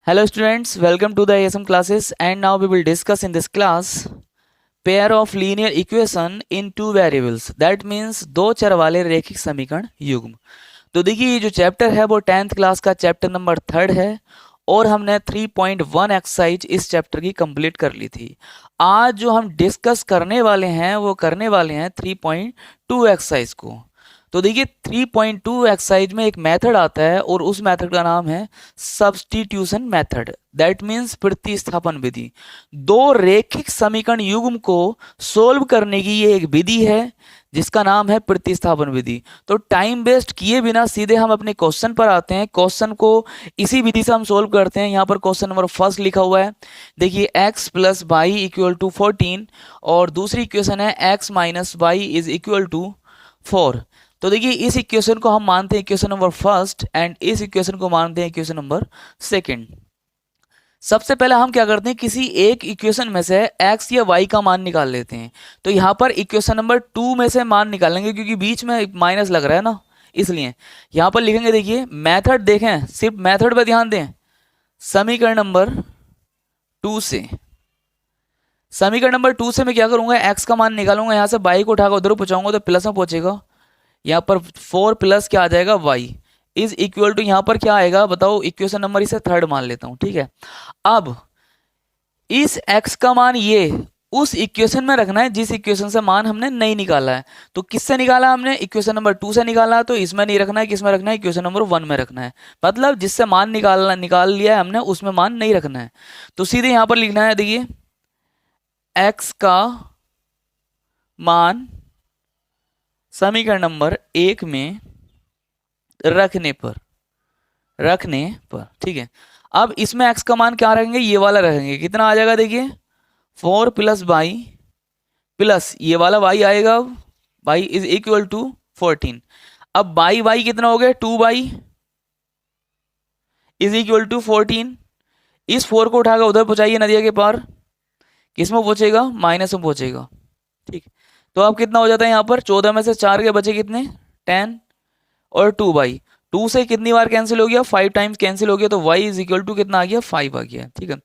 Hello students, welcome to the ASM classes and now we will discuss in this class pair of linear equation in two variables that means दो चर वाले रैखिक समीकरण युग्म। तो देखिए ये जो चैप्टर है वो 10th क्लास का चैप्टर नंबर 3 है और हमने 3.1 एक्सरसाइज इस चैप्टर की कंप्लीट कर ली थी। आज जो हम डिस्कस करने वाले हैं वो करने वाले हैं 3.2 एक्सरसाइज को। तो देखिए 3.2 एक्सरसाइज में एक मेथड आता है और उस मेथड का नाम है सब्स्टिट्यूशन मेथड, दैट मीन्स प्रतिस्थापन विधि। दो रैखिक समीकरण युग्म को सोल्व करने की ये एक विधि है जिसका नाम है प्रतिस्थापन विधि। तो टाइम वेस्ट किए बिना सीधे हम अपने क्वेश्चन पर आते हैं। क्वेश्चन को इसी विधि से हम सोल्व करते हैं। यहाँ पर क्वेश्चन नंबर फर्स्ट लिखा हुआ है, देखिए x plus Y equal to 14 और दूसरी इक्वेशन है x minus Y is equal to 4। तो देखिए इस इक्वेशन को हम मानते हैं इक्वेशन नंबर फर्स्ट एंड इस इक्वेशन को मानते हैं इक्वेशन नंबर सेकंड। सबसे पहले हम क्या करते हैं, किसी एक इक्वेशन में से x या y का मान निकाल लेते हैं। तो यहाँ पर इक्वेशन नंबर 2 में से मान निकालेंगे क्योंकि बीच में माइनस लग रहा है ना, इसलिए यहाँ पर लिखेंगे। देखिए मेथड देखें, सिर्फ मेथड पर ध्यान दें। समीकरण नंबर 2 से मैं क्या करूंगा, x का मान निकालूंगा। यहाँ से y को उठाकर उधर पहुंचाऊंगा तो प्लस में पहुंचेगा। यहाँ पर 4 प्लस क्या आ जाएगा y इज इक्वल टू, यहाँ पर क्या आएगा बताओ, इक्वेशन नंबर इसे थर्ड मान लेता हूं, ठीक है। अब इस x का मान ये उस इक्वेशन में रखना है जिस इक्वेशन से मान हमने नहीं निकाला है। तो किससे निकाला हमने, इक्वेशन नंबर 2 से निकाला। तो इसमें नहीं रखना है, किसमें रखना है, इक्वेशन नंबर 1 में रखना है। मतलब जिससे मान निकाल लिया है हमने उसमें मान नहीं रखना है। तो सीधे यहां पर लिखना है, देखिए x का मान समीकरण नंबर 1 में रखने पर, ठीक है। अब इसमें x का मान क्या रखेंगे, ये वाला रखेंगे। कितना आ जाएगा, देखिए 4 प्लस वाई प्लस ये वाला y आएगा, y इज इक्वल टू 14। अब y कितना हो गया, 2y इज इक्वल टू 14। इस 4 को उठाकर उधर पहुंचाइए नदिया के पार, किस में पहुंचेगा, माइनस में पहुंचेगा, ठीक। तो अब कितना हो जाता है, यहाँ पर 14 में से 4 के बचे कितने, 10 और 2 से कितनी बार कैंसिल हो गया, 5 टाइम्स कैंसिल हो गया। तो y इज इक्वल टू कितना आ गया, 5 आ गया, ठीक है।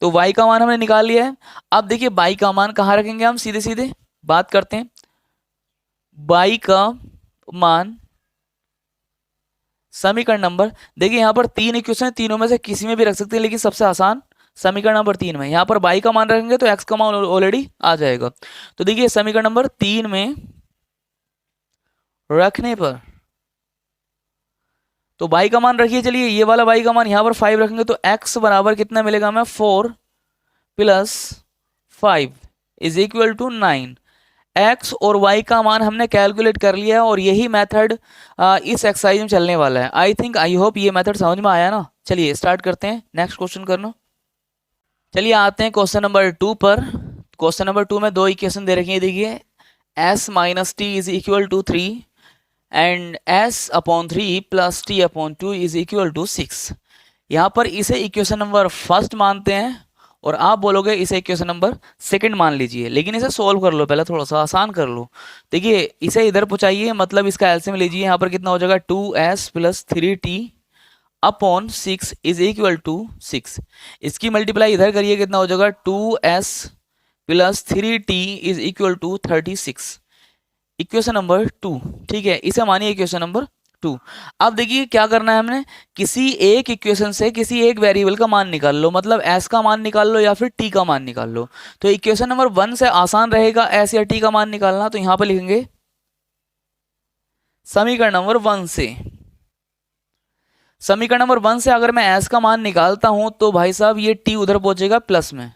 तो y का मान हमने निकाल लिया है। अब देखिए y का मान कहाँ रखेंगे, हम सीधे सीधे बात करते हैं। y का मान समीकरण नंबर, देखिए यहाँ पर 3 इक्वेशन है, तीनों में से किसी में भी रख सकते हैं, लेकिन सबसे आसान समीकरण नंबर 3 में। यहाँ पर y का मान रखेंगे तो x का मान ऑलरेडी आ जाएगा। तो देखिए समीकरण नंबर 3 में रखने पर, तो y का मान रखिए, चलिए ये वाला y का मान यहाँ पर 5 रखेंगे तो x बराबर कितना मिलेगा हमें, 4 plus 5 is equal to 9। x और y का मान हमने कैलकुलेट कर लिया है और यही मेथड इस एक्सरसाइज में चलने वाला है। आई होप ये मेथड समझ में आया ना। चलिए स्टार्ट करते हैं, नेक्स्ट क्वेश्चन करना। चलिए आते हैं क्वेश्चन नंबर 2 पर। क्वेश्चन नंबर 2 में दो इक्वेशन दे रखी है, देखिए s minus T is equal to 3 and s upon 3 plus T upon 2 is equal to 6। यहाँ पर इसे इक्वेशन नंबर फर्स्ट मानते हैं और आप बोलोगे इसे इक्वेशन नंबर सेकंड मान लीजिए, लेकिन इसे सोल्व कर लो, पहले थोड़ा सा आसान कर लो। देखिए इसे इधर पहुँचाइए, मतलब इसका एलसीएम लीजिए। यहाँ पर कितना हो जाएगा, 2s plus 3t upon 6 is equal to 6। इसकी मल्टीप्लाई इधर करिए, कितना हो जाएगा, 2s plus 3t is equal to 36। Equation number 2, ठीक है, इसे मानिए इक्वेशन नंबर 2। अब देखिए क्या करना है हमने, किसी एक इक्वेशन से किसी एक वेरिएबल का मान निकाल लो, मतलब s का मान निकाल लो या फिर t का मान निकाल लो। तो इक्वेशन नंबर 1 से आसान रहेगा s या t का मान निकालना। तो यहां पर लिखेंगे समीकरण नंबर 1 से, समीकरण नंबर 1 से अगर मैं s का मान निकालता हूं तो भाई साहब ये t उधर पहुंचेगा प्लस में,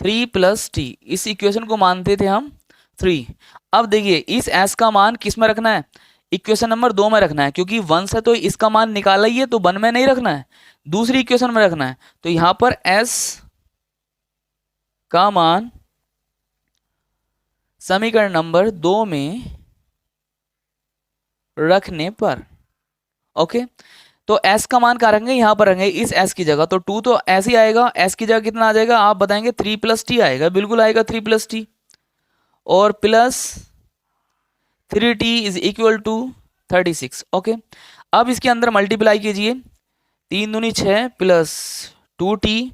3 प्लस टी। इस इक्वेशन को मानते थे हम 3। अब देखिए इस s का मान किस में रखना है, इक्वेशन नंबर 2 में रखना है, क्योंकि 1 से तो इसका मान निकाला ही है, तो 1 में नहीं रखना है, दूसरी इक्वेशन में रखना है। तो यहां पर s का मान समीकरण नंबर 2 में रखने पर, ओके। तो s का मान कहाँ रखेंगे, यहां पर रखेंगे इस s की जगह। तो 2 तो ऐसे ही आएगा, s की जगह कितना आ जाएगा आप बताएंगे, 3 प्लस टी आएगा, बिल्कुल आएगा 3 प्लस टी, और plus 3t is equal to 36, okay. अब इसके अंदर मल्टीप्लाई कीजिए, 3 दूनी 6 plus 2t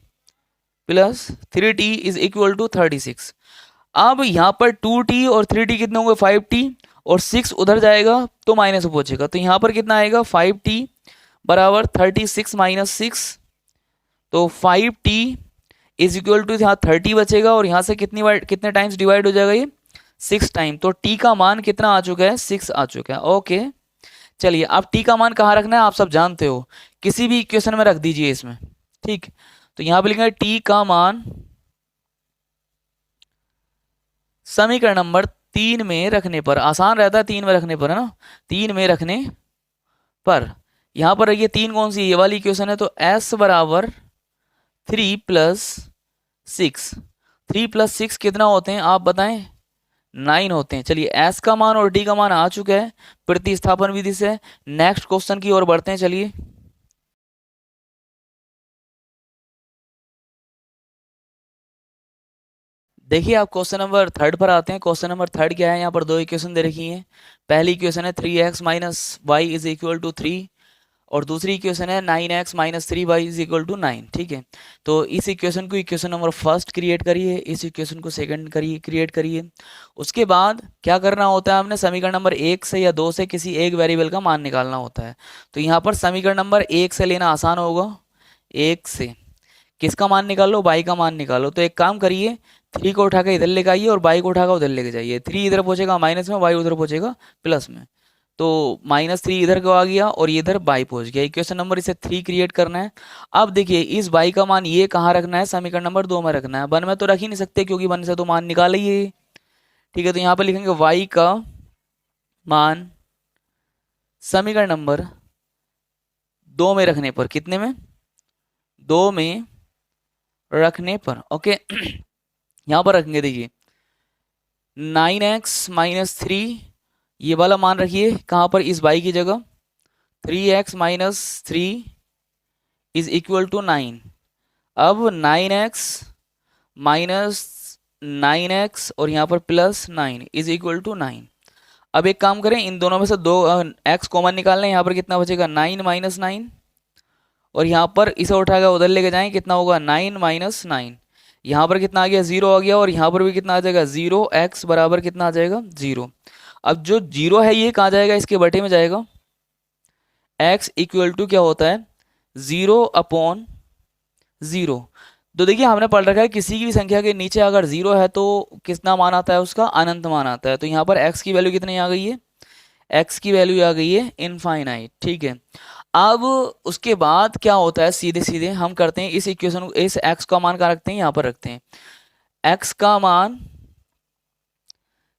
plus 3t is equal to 36। अब यहाँ पर 2t और 3t कितने होंगे 5t, और 6 उधर जाएगा तो माइनस में पहुंचेगा, तो यहाँ पर कितना आएगा 5t बराबर 36 माइनस 6, तो 5t इज इक्वल टू यहाँ 30 बचेगा, और यहाँ से कितने टाइम्स डिवाइड हो जाएगा ये 6 टाइम, तो t का मान कितना आ चुका है 6 आ चुका है। ओके चलिए, अब t का मान कहाँ रखना है आप सब जानते हो, किसी भी इक्वेशन में रख दीजिए इसमें, ठीक। तो यहाँ पे लिखेंगे t का मान समीकरण नंबर 3 में रखने पर, आसान रहता है 3 में रखने पर, है ना, 3 में रखने पर। यहाँ पर ये 3 कौन सी, ये वाली इक्वेशन है, तो s बराबर 3 प्लस 6, 3 प्लस 6 कितना होते हैं आप बताएं, 9 होते हैं। चलिए s का मान और t का मान आ चुका है प्रतिस्थापन विधि से। नेक्स्ट क्वेश्चन की ओर बढ़ते हैं, चलिए। देखिए आप क्वेश्चन नंबर 3 पर आते हैं। क्वेश्चन नंबर 3 क्या है, यहाँ पर दो इक्वेशन दे रखी हैं। पहली इक्वेशन है 3x minus Y is equal to 3, और दूसरी इक्वेशन है 9x minus 3y is equal to 9, ठीक है। तो इस इक्वेशन को इक्वेशन नंबर फर्स्ट क्रिएट करिए, इस इक्वेशन को सेकंड करिए, क्रिएट करिए। उसके बाद क्या करना होता है, हमने समीकरण नंबर 1 से या 2 से किसी एक वेरिएबल का मान निकालना होता है। तो यहाँ पर समीकरण नंबर 1 से लेना आसान होगा, 1 से किसका मान निकालो, बाई का मान निकालो। तो एक काम करिए, 3 को उठा के इधर लेके आइए और बाई को उठा कर उधर लेके जाइए। 3 इधर पहुंचेगा माइनस में, बाई उधर पहुंचेगा प्लस में, तो -3 इधर को आ गया और ये इधर बाई पहुंच गया। इक्वेशन नंबर इसे 3 क्रिएट करना है। अब देखिए इस बाई का मान ये कहाँ रखना है, समीकरण नंबर 2 में रखना है। 1 में तो रख ही नहीं सकते क्योंकि 1 से तो मान निकाल ही है, ठीक है। तो यहाँ पर लिखेंगे वाई का मान समीकरण नंबर 2 में रखने पर, कितने में, 2 में रखने पर, ओके। यहाँ पर रखेंगे, देखिए 9x माइनस 3 ये वाला मान रखिए कहाँ पर, इस बाई की जगह। 3x minus 3 is equal to 9। अब 9x माइनस 9x और यहाँ पर प्लस 9 इज इक्वल टू 9। अब एक काम करें, इन दोनों में से 2 x कॉमन निकाल लें। यहाँ पर कितना बचेगा 9 माइनस 9, और यहाँ पर इसे उठा कर उधर लेके जाएं, कितना होगा 9 माइनस 9। यहाँ पर कितना आ गया 0 आ गया, और यहाँ पर भी कितना आ जाएगा 0, x बराबर कितना आ जाएगा 0। अब जो 0 है ये कहाँ जाएगा, इसके बटे में जाएगा। x इक्वल टू क्या होता है 0 अपॉन 0। तो देखिए हमने पढ़ रखा है किसी की भी संख्या के नीचे अगर 0 है तो कितना मान आता है उसका, अनंत मान आता है। तो यहाँ पर x की वैल्यू कितनी आ गई है, x की वैल्यू आ गई है इनफाइनाइट, ठीक है। अब उसके बाद क्या होता है, सीधे सीधे हम करते हैं इस इक्वेशन, इस x का मान कहाँ रखते हैं, यहाँ पर रखते हैं। x का मान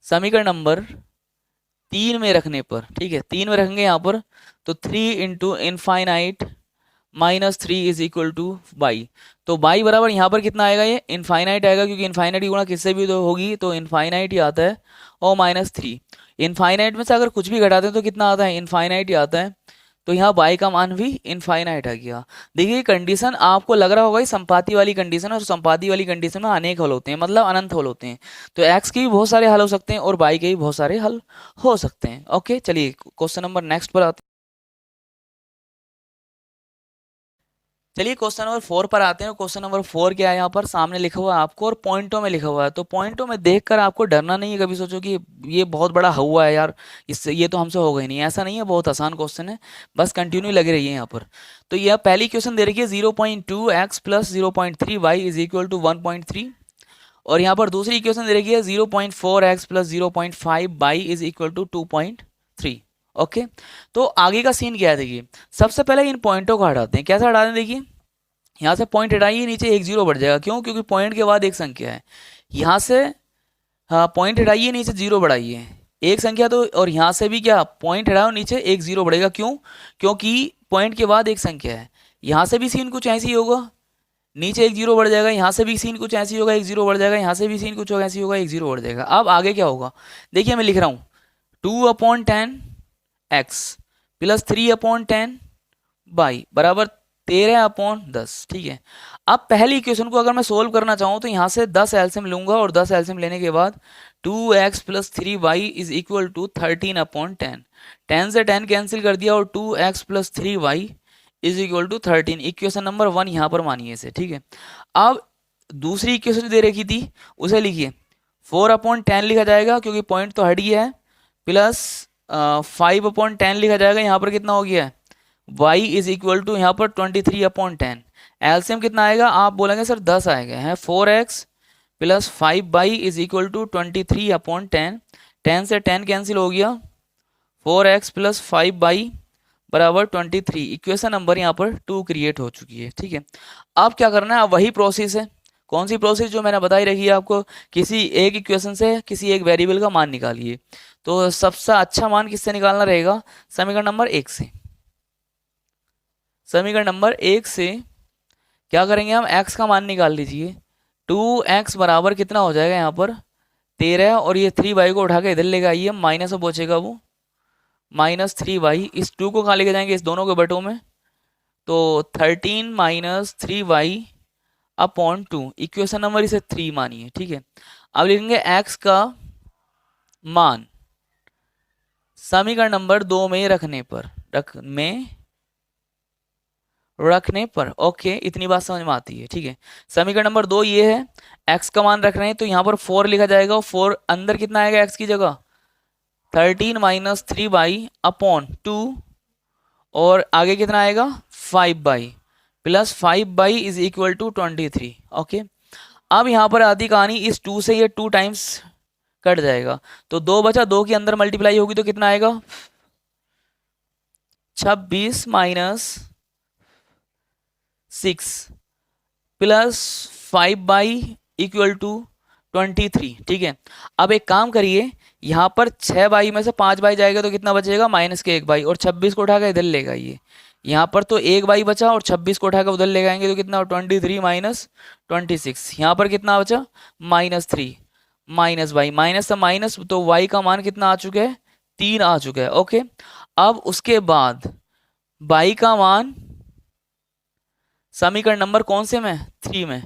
समीकरण नंबर 3 में रखने पर, ठीक है, 3 में रखेंगे यहाँ पर, तो 3 into infinite minus 3 is equal two by. तो बाई बराबर यहाँ पर कितना आएगा, ये इनफाइनाइट आएगा, क्योंकि इनफाइनाइट की गुणा किससे भी तो होगी, तो इनफाइनाइट ही आता है, और -3। इनफाइनाइट में से अगर कुछ भी घटाते हैं तो कितना आता है, इनफाइनाइट ही आता है। तो यहाँ बाई का मान भी इनफाइनाइट आ गया। देखिए कंडीशन आपको लग रहा होगा संपाती वाली कंडीशन, और संपाती वाली कंडीशन में अनेक हल होते हैं, मतलब अनंत हल होते हैं। तो एक्स के भी बहुत सारे हल हो सकते हैं और बाई के भी बहुत सारे हल हो सकते हैं। ओके चलिए क्वेश्चन नंबर नेक्स्ट पर आते हैं। चलिए क्वेश्चन नंबर 4 पर आते हैं। क्वेश्चन नंबर 4 क्या है, यहाँ पर सामने लिखा हुआ है आपको और पॉइंटों में लिखा हुआ है। तो पॉइंटों में देखकर आपको डरना नहीं है, कभी सोचो कि ये बहुत बड़ा हुआ है यार, इससे ये तो हमसे होगा ही नहीं, ऐसा नहीं है। बहुत आसान क्वेश्चन है, बस कंटिन्यू लगे रहिए यहाँ पर। तो यह पहली क्वेश्चन दे रखी है 0.2x plus 0.3y is equal to 1.3, और यहाँ पर दूसरी इक्वेशन दे रखी है 0.4x plus 0.5y is equal to 2.3। Okay तो आगे का सीन क्या है, देखिए सबसे पहले इन पॉइंटों को हटाते हैं। कैसे हटाते हैं, देखिए यहाँ से पॉइंट हटाइए, नीचे एक जीरो बढ़ जाएगा। क्यों, क्योंकि पॉइंट के बाद एक संख्या है। यहाँ से हाँ पॉइंट हटाइए, नीचे जीरो बढ़ाइए, एक संख्या। तो और यहाँ से भी क्या पॉइंट हटाओ, नीचे एक जीरो बढ़ेगा। क्यों, क्योंकि पॉइंट के बाद एक संख्या है। यहाँ से भी सीन कुछ ऐसी ही होगा, नीचे एक जीरो बढ़ जाएगा। यहाँ से भी सीन कुछ ऐसी होगा, एक जीरो बढ़ जाएगा। यहाँ से भी सीन कुछ ऐसी होगा, एक जीरो बढ़ जाएगा। अब आगे क्या होगा, देखिए मैं लिख रहा हूँ 2/10 x प्लस 3/10 y बराबर 13/10, ठीक है। अब पहली इक्वेशन को अगर मैं सोल्व करना चाहूँ तो यहाँ से 10 एलसीएम लूंगा, और 10 एलसीएम लेने के बाद 2x plus 3y is equal to 13/10। 10 से 10 कैंसिल कर दिया और 2x plus 3y is equal to 13, equation number 1 यहाँ पर मानिए इसे, ठीक है। अब दूसरी इक्वेशन जो दे रखी थी उसे लिखिए, 4/10 लिखा जाएगा क्योंकि पॉइंट तो हट गया है, प्लस 5/10 लिखा जाएगा, यहाँ पर कितना हो गया है, y इज इक्वल टू यहाँ पर 23/10। एलसीएम कितना आएगा, आप बोलेंगे सर 10 आएगा, है 4x plus 5y is equal to 23/10। 10 से 10 कैंसिल हो गया, 4x प्लस 5y बराबर 23। इक्वेशन नंबर यहाँ पर 2 क्रिएट हो चुकी है, ठीक है। अब क्या करना है, अब वही प्रोसेस है, कौन सी प्रोसेस जो मैंने बताई रखी है आपको, किसी एक इक्वेशन से किसी एक वेरिएबल का मान निकालिए। तो सबसे अच्छा मान किससे निकालना रहेगा, समीकरण नंबर 1 से। समीकरण नंबर 1 से क्या करेंगे हम, x का मान निकाल लीजिए। 2x बराबर कितना हो जाएगा यहाँ पर 13, और ये 3y को उठा के इधर लेके आइए, माइनस में पहुंचेगा वो -3y। इस 2 को कहाँ लेके जाएंगे, इस दोनों के बटों में, तो 13 - 3y/2। इक्वेशन नंबर इसे 3 मानिए, ठीक है। अब लिखेंगे x का मान समीकरण नंबर 2 में रखने पर ओके, इतनी बात समझ में आती है, ठीक है। समीकरण नंबर 2 ये है, x का मान रख रहे हैं तो यहाँ पर 4 लिखा जाएगा, 4 अंदर कितना आएगा x की जगह, 13 - 3y/2, और आगे कितना आएगा 5y, plus 5y is equal to 23, okay. अब यहाँ पर आती कहानी, इस 2 से ये 2 टाइम्स कट जाएगा, तो 2 बचा, 2 के अंदर मल्टीप्लाई होगी तो कितना आएगा 26 - 6 प्लस 5y/23, ठीक है। अब एक काम करिए, यहाँ पर 6y में से 5y जाएगा तो कितना बचेगा -1y, और 26 को उठा कर इधर ले आइए, यहाँ पर तो 1y बचा और 26 को उठा कर उधर ले आएंगे तो कितना 23 - 26, यहाँ पर कितना बचा -3 -y, माइनस से माइनस, तो y का मान कितना आ चुका है 3 आ चुका है, ओके। अब उसके बाद y का मान समीकरण नंबर कौन से में 3 में,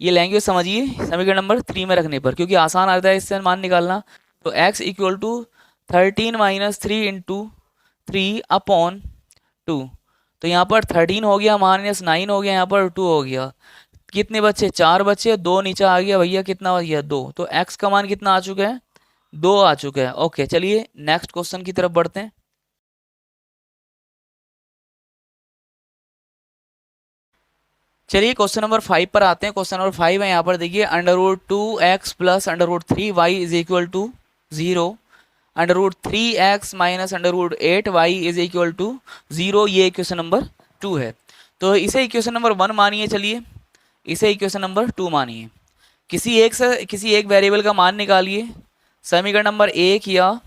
ये लैंग्वेज समझिए, समीकरण नंबर 3 में रखने पर, क्योंकि आसान आता है इससे मान निकालना। तो x इक्वल टू 13 - 3 इंटू 3/2, तो यहाँ पर 13 हो गया, -9 हो गया, यहाँ पर 2 हो गया, कितने बच्चे 4 बच्चे, 2 नीचे आ गया भैया, कितना हो गया 2, तो x का मान कितना आ चुका है 2 आ चुका है, ओके। चलिए नेक्स्ट क्वेश्चन की तरफ बढ़ते हैं। चलिए क्वेश्चन नंबर 5 पर आते हैं। क्वेश्चन नंबर 5 है, यहाँ पर देखिए, √2x plus √3y is equal to 0, √3x minus √8y is equal to 0, ये इक्वेशन नंबर 2 है। तो इसे इक्वेशन नंबर 1 मानिए, चलिए इसे इक्वेशन नंबर 2 मानिए। किसी एक वेरिएबल का मान निकालिए, समीकरण नंबर 1 या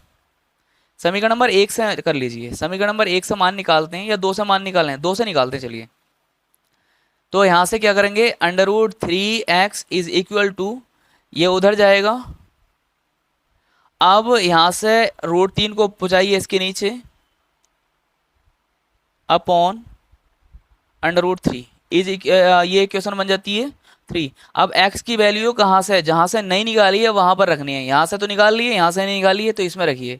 समीकरण नंबर 1 से कर लीजिए, समीकरण नंबर 1 से मान निकालते हैं या 2 से मान निकालें, 2 से निकालते हैं, चलिए। तो यहां से क्या करेंगे, √3x इज इक्वल टू, ये उधर जाएगा, अब यहां से √3 को पहुंचाइए इसके नीचे, अपॉन √3 इज, ये इक्वेशन बन जाती है 3। अब x की वैल्यू कहाँ से, जहां से नहीं निकाली है वहां पर रखनी है, यहां से तो निकाल लिए, यहां से नहीं निकाली है तो इसमें रखिए।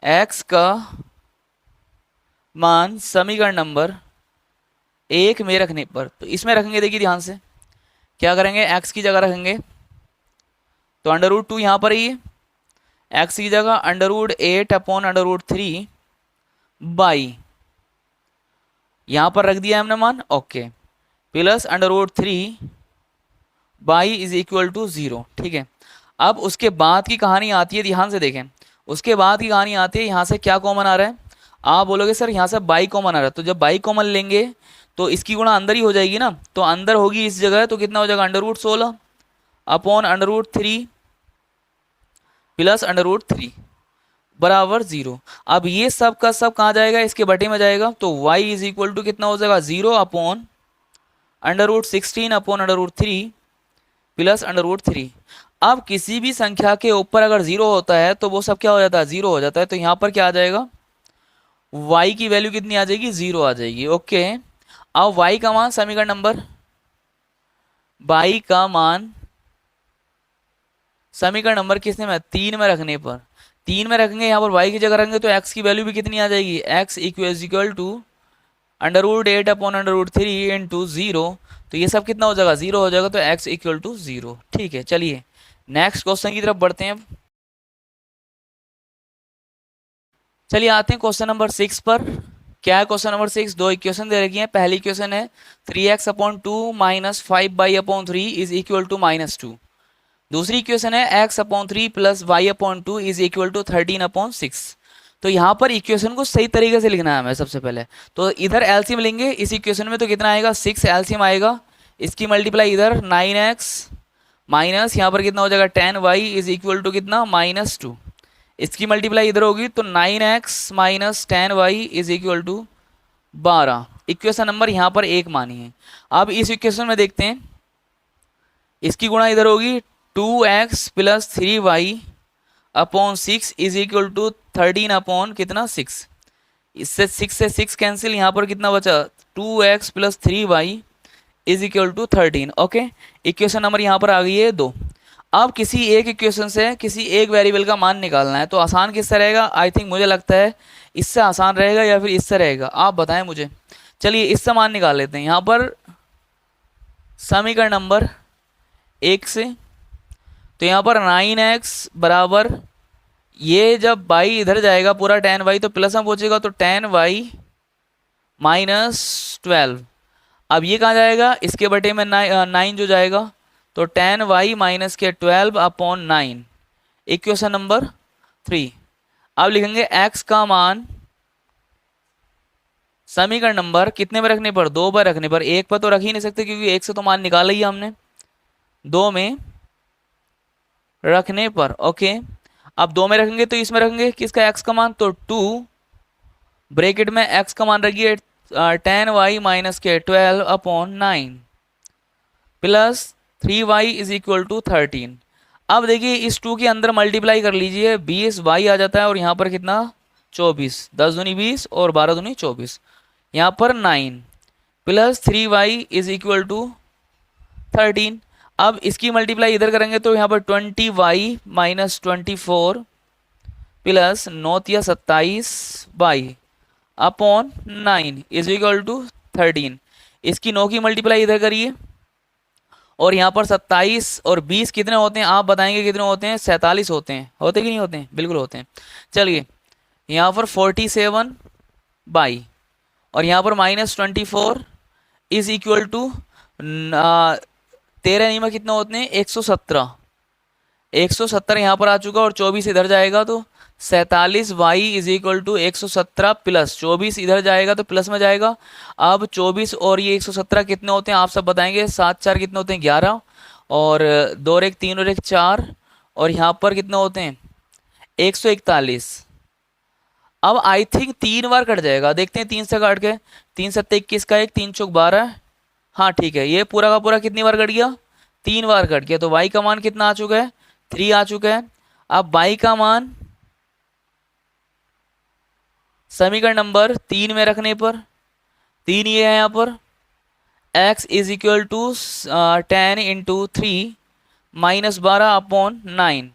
x का मान समीकरण नंबर 1 में रखने पर, तो इसमें रखेंगे, देखिए ध्यान से क्या करेंगे, x की जगह रखेंगे, तो √2 यहाँ पर ही है, x की जगह √8/√3 बाई, यहाँ पर रख दिया हमने मान, okay, plus √3 by is equal to 0, ठीक है। अब उसके बाद की कहानी आती है, ध्यान से देखें, उसके बाद की कहानी आती है, यहाँ से क्या कॉमन आ रहा है, आप बोलोगे सर यहाँ से बाई कॉमन आ रहा है, तो जब बाई कॉमन लेंगे तो इसकी गुणा अंदर ही हो जाएगी ना, तो अंदर होगी इस जगह, तो कितना हो जाएगा √16 अपॉन √3 प्लस √3 बराबर 0। अब ये सब का सब कहाँ जाएगा, इसके बटे में जाएगा, तो y इज इक्वल टू कितना हो जाएगा 0 अपॉन √16 अपॉन √3 प्लस √3। अब किसी भी संख्या के ऊपर अगर 0 होता है तो वो सब क्या हो जाता है 0 हो जाता है, तो यहाँ पर क्या आ जाएगा, y की वैल्यू कितनी आ जाएगी 0 आ जाएगी, ओके। अब y का मान समीकरण नंबर, y का मान समीकरण नंबर किसने में 3 में रखने पर, 3 में रखेंगे, यहाँ पर y की जगह रखेंगे तो x की वैल्यू भी कितनी आ जाएगी, x इक्वल टू √8/√3 इंटू 0, तो ये सब कितना हो जाएगा, 0 हो जाएगा, तो x इक्वल टू 0। ठीक है, चलिए नेक्स्ट क्वेश्चन की तरफ बढ़ते हैं अब। चलिए आते हैं क्वेश्चन नंबर 6 पर। क्या है क्वेश्चन नंबर 6? दो इक्वेशन दे रखी है। पहली इक्वेशन है 3x/2 minus 5y/3 is equal to -2। दूसरी इक्वेशन है x/3 plus y/2 is equal to 13/6। तो यहाँ पर इक्वेशन को सही तरीके से लिखना है हमें सबसे पहले। तो इधर एलसीएम लेंगे इस इक्वेशन में, तो कितना आएगा, 6 एलसीएम आएगा। इसकी मल्टीप्लाई इधर 9x माइनस यहाँ पर कितना हो जाएगा 10y इज इक्वल टू कितना, -2। इसकी मल्टीप्लाई इधर होगी तो 9x minus 10y is equal to 12। Equation number यहाँ पर 1 मानी है। अब इस इक्वेशन में देखते हैं, इसकी गुणा इधर होगी 2x plus 3y/6 is equal to 13 upon कितना 6। इससे 6 कैंसिल, यहाँ पर कितना बचा 2x plus 3y is equal to 13। Okay, equation number यहाँ पर आ गई है 2। अब किसी एक इक्वेशन से किसी एक वेरिएबल का मान निकालना है, तो आसान किससे रहेगा? आई थिंक मुझे लगता है इससे आसान रहेगा या फिर इससे रहेगा, आप बताएं मुझे। चलिए इससे मान निकाल लेते हैं। यहाँ पर समीकरण नंबर 1 से, तो यहाँ पर 9x बराबर, ये जब y इधर जाएगा पूरा 10y तो प्लस में पहुँचेगा, तो 10y माइनस 12। अब ये कहाँ जाएगा, इसके बटे में 9 जो जाएगा, तो 10y माइनस के 12/9। Equation number 3। अब लिखेंगे x का मान समीकरण नंबर कितने में रखने पर, 2 पर रखने पर। 1 पर तो रख ही नहीं सकते क्योंकि 1 से तो मान निकाला ही हमने, 2 में रखने पर। ओके, अब 2 में रखेंगे तो इसमें रखेंगे किसका, x का मान, तो 2 ब्रैकेट में x का मान रखिए 10y माइनस के 12/9 plus 3y is equal to 13। अब देखिए इस 2 के अंदर मल्टीप्लाई कर लीजिए, 20y आ जाता है और यहाँ पर कितना 24, 10 दूनी 20 और 12 दूनी 24, यहाँ पर 9 plus 3y is equal to 13। अब इसकी मल्टीप्लाई इधर करेंगे तो यहाँ पर 20y माइनस 24 प्लस 9 या 27y/9 इज इक्वल टू 13। इसकी 9 की मल्टीप्लाई इधर करिए, और यहाँ पर 27 और 20 कितने होते हैं, आप बताएंगे कितने होते हैं, 47 होते हैं। होते कि नहीं होते हैं? बिल्कुल होते हैं। चलिए यहाँ पर 47 बाई, और यहाँ पर -24 इज इक्वल टू 13 नहीं में कितना होते हैं, 117। 117 यहाँ पर आ चुका और 24 इधर जाएगा तो 47y is equal to 117 plus 24 इधर जाएगा तो प्लस में जाएगा। अब 24 और ये 117 कितने होते हैं, आप सब बताएंगे। 7 4 कितने होते हैं, 11, और 2 और 1 3 और 1 4, और यहाँ पर कितने होते हैं 141। अब आई थिंक 3 बार कट जाएगा, देखते हैं 3 से काट के। 3 7 21 का 1, 3 चौक 12। हाँ ठीक है, ये पूरा का पूरा कितनी बार कट गया, 3 बार कट गया। तो y का मान कितना आ चुका है, 3 आ चुका है। अब y का मान समीकरण नंबर 3 में रखने पर 3 ये है यहाँ पर, x is equal to 10 into 3 minus 12/9।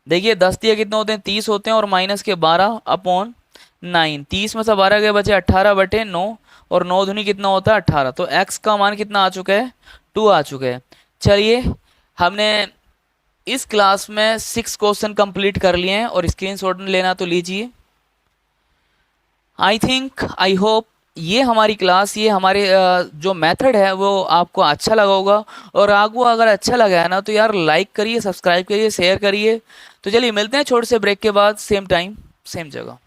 देखिए 10 दिया कितने होते हैं, 30 होते हैं, और माइनस के 12/9। 30 में से 12 गए बचे 18/9, और 9 दूनी कितना होता है 18। तो x का मान कितना आ चुका है, 2 आ चुका है। चलिए हमने इस क्लास में 6 क्वेश्चन कंप्लीट कर लिए हैं, और स्क्रीनशॉट लेना तो लीजिए। आई थिंक, आई होप ये हमारी क्लास, ये हमारे जो मेथड है वो आपको अच्छा लगा होगा। और आपको अगर अच्छा लगा है ना तो यार लाइक करिए, सब्सक्राइब करिए, शेयर करिए। तो चलिए मिलते हैं छोटे से ब्रेक के बाद, सेम टाइम सेम जगह।